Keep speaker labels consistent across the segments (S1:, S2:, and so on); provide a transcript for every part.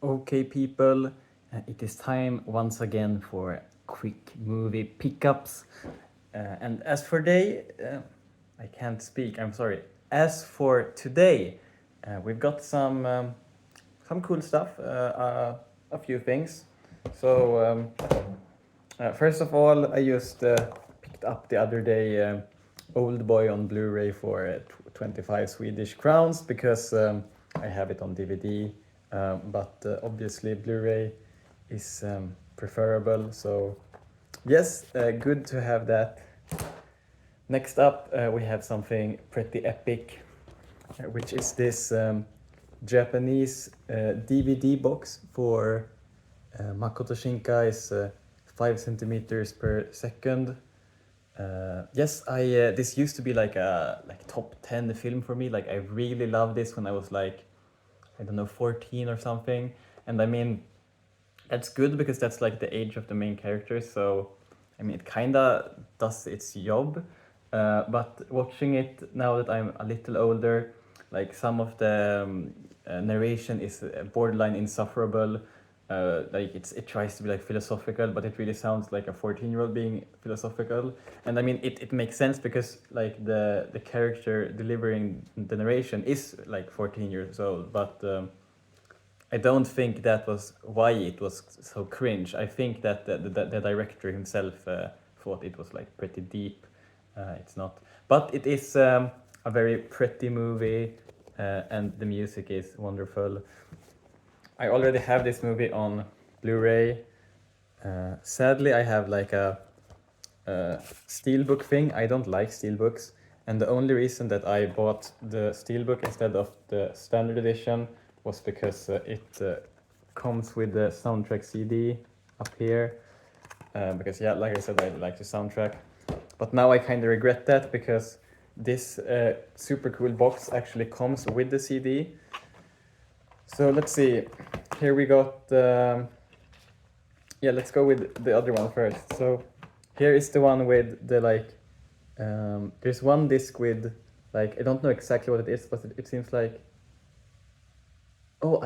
S1: Okay, people, it is time once again for quick movie pickups. And as for I can't speak. I'm sorry. As for today, we've got some cool stuff. A few things. First of all, I just picked up the other day Old Boy on Blu-ray for 25 Swedish crowns because I have it on DVD. But obviously Blu-ray is preferable. So yes, good to have that. Next up, we have something pretty epic, which is this Japanese DVD box for Makoto Shinkai's 5 centimeters per second. Yes, I this used to be like a top 10 film for me. Like I really loved this when I was like, I don't know, 14 or something. And I mean, that's good because that's like the age of the main character. So I mean, it kinda does its job. But watching it now that I'm a little older, like some of the narration is borderline insufferable. Like it tries to be like philosophical, but it really sounds like a 14-year-old being philosophical. And I mean, it makes sense because like the character delivering the narration is like 14 years old, but I don't think that was why it was so cringe. I think that the director himself thought it was like pretty deep. It's not, but it is a very pretty movie, and the music is wonderful. I already have this movie on Blu-ray. Sadly, I have like a steelbook thing. I don't like steelbooks, and the only reason that I bought the steelbook instead of the standard edition was because it comes with the soundtrack CD up here. Because yeah, like I said, I like the soundtrack, but now I kind of regret that because this super cool box actually comes with the CD. So let's see. Here we got. Yeah, let's go with the other one first. So here is the one with the like. There's one disc with like, I don't know exactly what it is, but it seems like. Oh,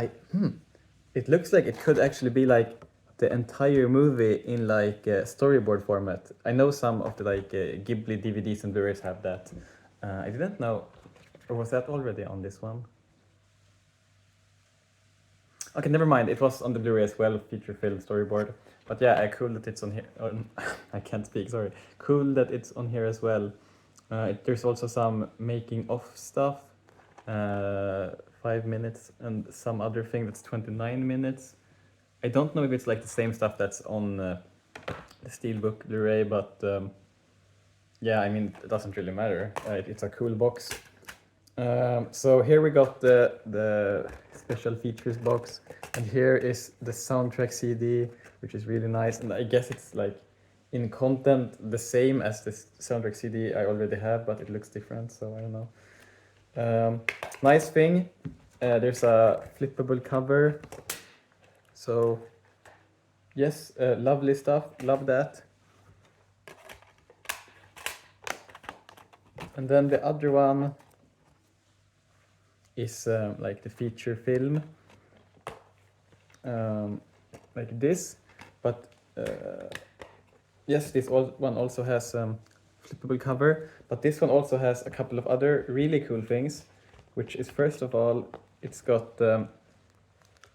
S1: it looks like it could actually be like the entire movie in like storyboard format. I know some of the like Ghibli DVDs and Blu-rays have that. I didn't know, or was that already on this one? Okay, never mind. It was on the Blu-ray as well, feature film storyboard. But yeah, cool that it's on here. I can't speak. Sorry. Cool that it's on here as well. There's also some making of stuff, 5 minutes, and some other thing that's 29 minutes. I don't know if it's like the same stuff that's on the Steelbook Blu-ray, but yeah, I mean, it doesn't really matter. It's a cool box. So here we got the special features box, and here is the soundtrack CD, which is really nice. And I guess it's like in content the same as this soundtrack CD I already have, but it looks different. So I don't know. Nice thing. There's a flippable cover. So yes, lovely stuff. Love that. And then the other one is like the feature film, like this, but yes, this one also has flippable cover, but this one also has a couple of other really cool things, which is first of all, it's got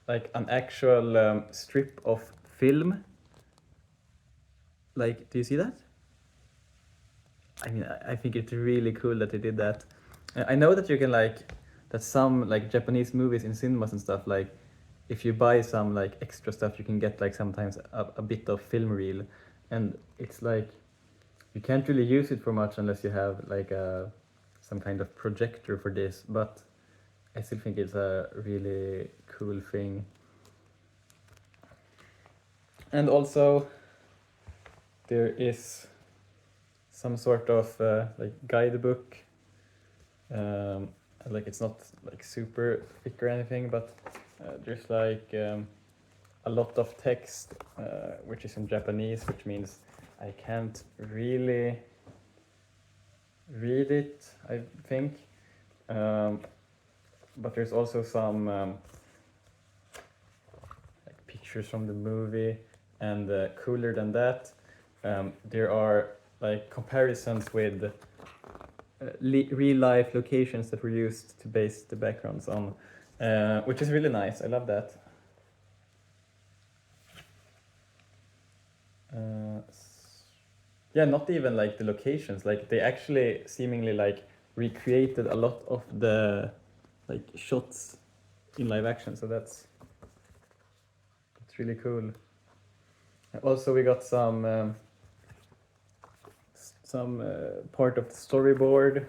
S1: like an actual strip of film. Like, do you see that? I mean, I think it's really cool that they did that. I know that you can like, that some like Japanese movies in cinemas and stuff, like if you buy some like extra stuff, you can get like sometimes a bit of film reel, and it's like you can't really use it for much unless you have like some kind of projector for this, but I still think it's a really cool thing. And also there is some sort of like guidebook. Like it's not like super thick or anything, but there's like a lot of text, which is in Japanese, which means I can't really read it, I think. But there's also some pictures from the movie, and cooler than that, there are like comparisons with real life locations that were used to base the backgrounds on, which is really nice. I love that. Yeah, not even like the locations, like they actually seemingly like recreated a lot of the like shots in live action, so that's really cool. Also, we got some part of the storyboard,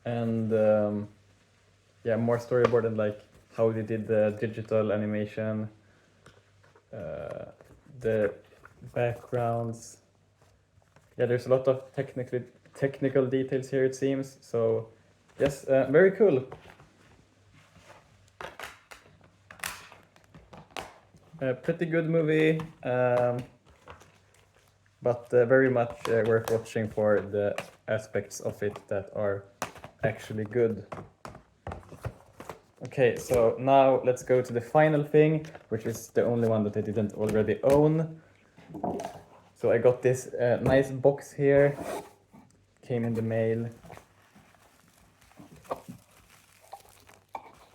S1: and yeah, more storyboard and like how they did the digital animation, the backgrounds. Yeah, there's a lot of technical details here, it seems. So yes, very cool. Pretty good movie, but very much worth watching for the aspects of it that are actually good. Okay, so now let's go to the final thing, which is the only one that I didn't already own. So I got this nice box here, came in the mail.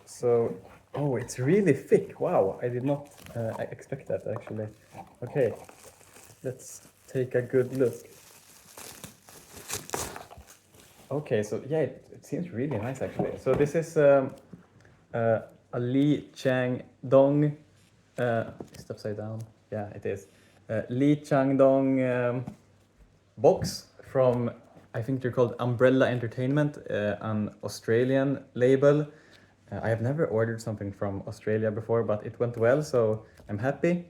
S1: So, oh, it's really thick. Wow, I did not expect that actually. Okay, let's take a good look. Okay, so yeah, it seems really nice actually. So this is a Lee Chang-dong. Is it upside down? Yeah, it is. Lee Chang-dong box from, I think they're called Umbrella Entertainment, an Australian label. I have never ordered something from Australia before, but it went well, so I'm happy.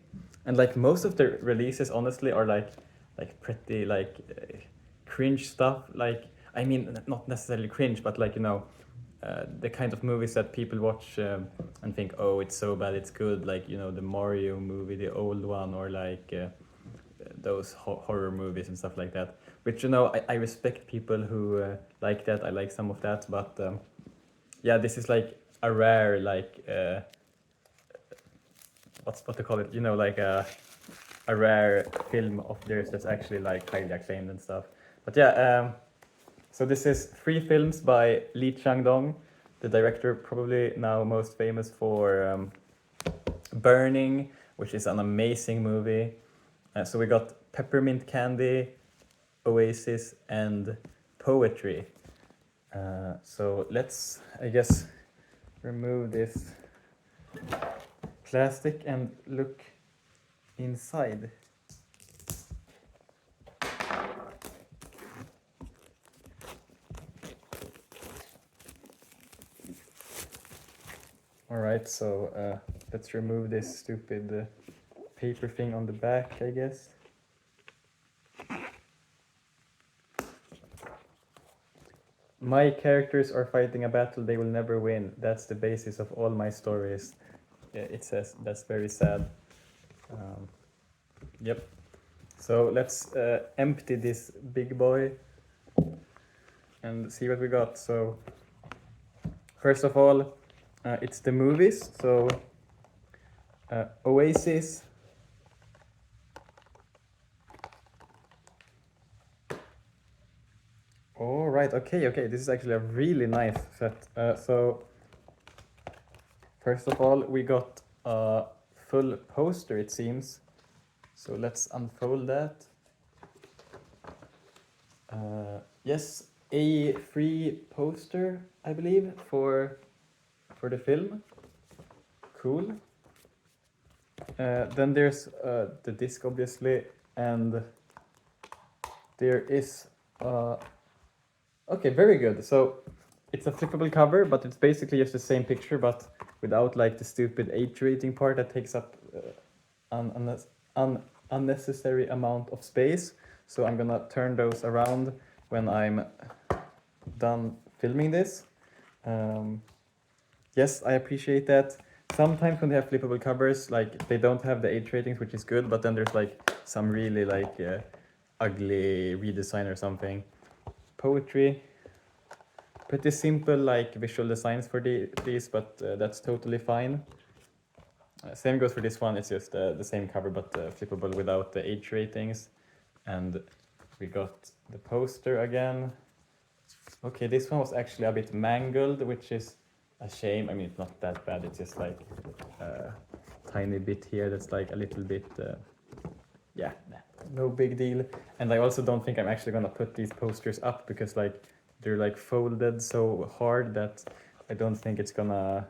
S1: And like most of the releases, honestly, are like pretty like cringe stuff. Like, I mean, not necessarily cringe, but like, you know, the kind of movies that people watch and think, oh, it's so bad, it's good. Like, you know, the Mario movie, the old one, or like those horror movies and stuff like that. Which, you know, I respect people who like that. I like some of that, but yeah, this is like a rare like what to call it? You know, like a rare film of theirs that's actually like highly acclaimed and stuff. But yeah, so this is 3 films by Lee Chang-dong, the director probably now most famous for Burning, which is an amazing movie. So we got Peppermint Candy, Oasis, and Poetry. So let's, I guess, remove this plastic and look inside. All right, so let's remove this stupid paper thing on the back, I guess. My characters are fighting a battle they will never win. That's the basis of all my stories. Yeah, it says. That's very sad. Yep. So let's empty this big boy and see what we got. So first of all, it's the movies. So Oasis. All right. Okay. This is actually a really nice set. So first of all, we got a full poster, it seems. So let's unfold that. Yes, a free poster, I believe, for the film. Cool. Then there's the disc, obviously, and there is okay, very good. So it's a flippable cover, but it's basically just the same picture, but without like the stupid age rating part that takes up an unnecessary amount of space. So I'm gonna turn those around when I'm done filming this. Yes, I appreciate that. Sometimes when they have flippable covers, like they don't have the age ratings, which is good, but then there's like some really like ugly redesign or something. Poetry, pretty simple like visual designs for these, but that's totally fine. Same goes for this one. It's just the same cover but flippable without the age ratings. And we got the poster again. Okay, this one was actually a bit mangled, which is a shame. I mean, it's not that bad. It's just like a tiny bit here that's like a little bit, yeah, no big deal. And I also don't think I'm actually gonna put these posters up because like they're like folded so hard that I don't think it's gonna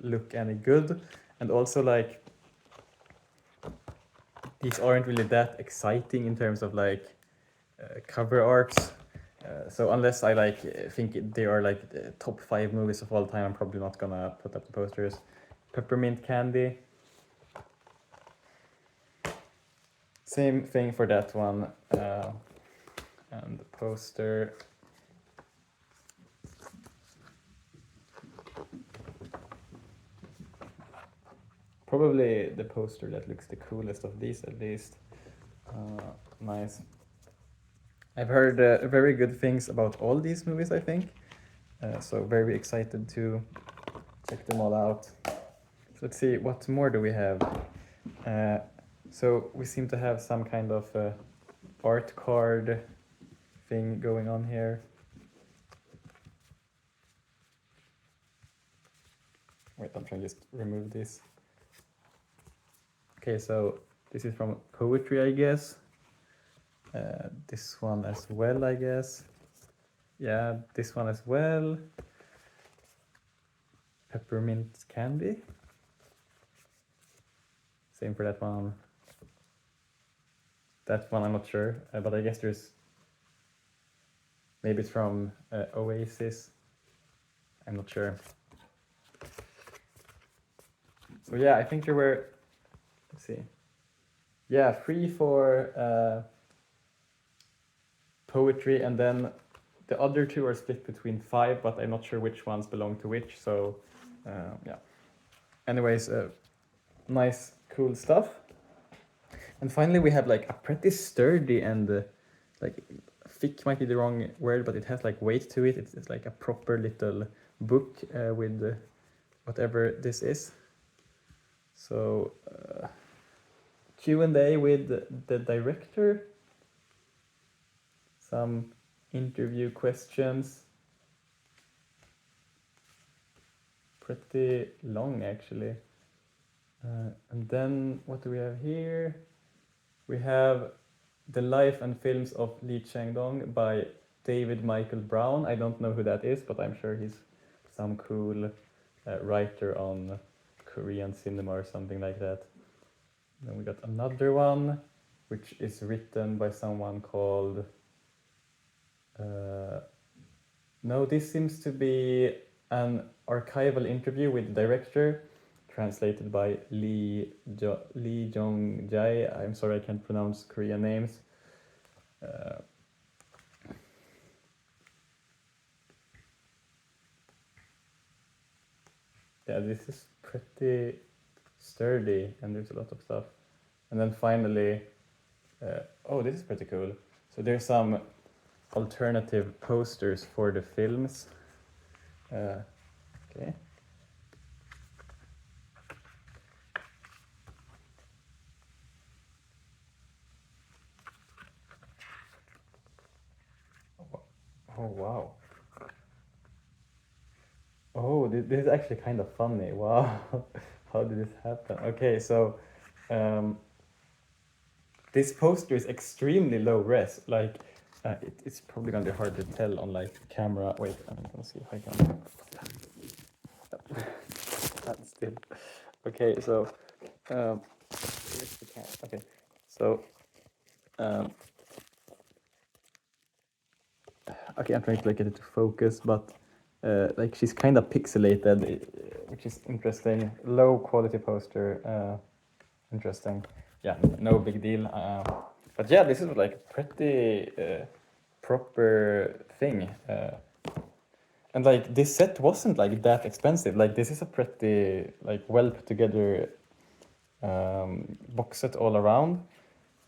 S1: look any good. And also like these aren't really that exciting in terms of like cover arts. So unless I like think they are like the top 5 movies of all time, I'm probably not gonna put up the posters. Peppermint Candy. Same thing for that one. And the poster. Probably the poster that looks the coolest of these, at least. Nice. I've heard very good things about all these movies, I think. So very excited to check them all out. So let's see, what more do we have? So we seem to have some kind of art card thing going on here. Wait, I'm trying to just remove this. Okay, so this is from poetry, I guess. This one as well, I guess. Yeah, this one as well. Peppermint Candy. Same for that one. That one I'm not sure, but I guess there's, maybe it's from Oasis. I'm not sure. So yeah, I think there were, let's see. Yeah, 3 for poetry, and then the other 2 are split between 5, but I'm not sure which ones belong to which. So yeah. Anyways, nice, cool stuff. And finally, we have like a pretty sturdy and like thick might be the wrong word, but it has like weight to it. It's like a proper little book with whatever this is. So Q&A with the director, some interview questions, pretty long actually. And then what do we have here? We have The Life and Films of Lee Chang-dong by David Michael Brown. I don't know who that is, but I'm sure he's some cool writer on Korean cinema or something like that. Then we got another one, which is written by someone called... no, this seems to be an archival interview with the director, translated by Lee Jong-jae. I'm sorry, I can't pronounce Korean names. Yeah, this is pretty sturdy, and there's a lot of stuff. And then finally, oh, this is pretty cool. So there's some alternative posters for the films. Okay. Oh, wow. Oh, this is actually kind of funny. Wow. How did this happen? Okay, so this poster is extremely low res. Like, it's probably gonna be hard to tell on like camera. Wait, I'm gonna see if I can. That's still. Okay, so here's the cat. Okay, so okay, I'm trying to like get it to focus, but like she's kind of pixelated, which is interesting. Low quality poster, interesting. Yeah, no big deal. But yeah, this is like a pretty proper thing. And like this set wasn't like that expensive. Like this is a pretty like well put together box set all around.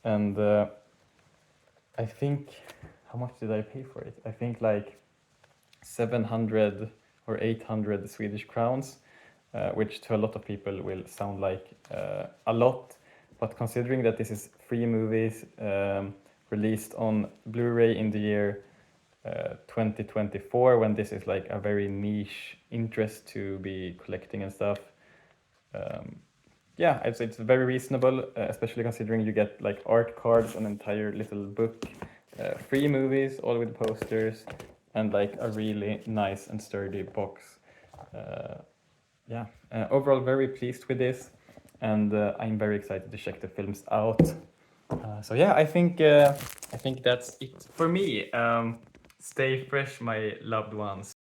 S1: And I think, how much did I pay for it? I think like 700 or 800 Swedish crowns. which to a lot of people will sound like a lot. But considering that this is 3 movies released on Blu-ray in the year 2024, when this is like a very niche interest to be collecting and stuff, yeah, I'd say it's very reasonable, especially considering you get like art cards, an entire little book, 3 movies, all with posters, and like a really nice and sturdy box. Yeah, overall very pleased with this, and I'm very excited to check the films out. So yeah, I think that's it for me. Stay fresh, my loved ones.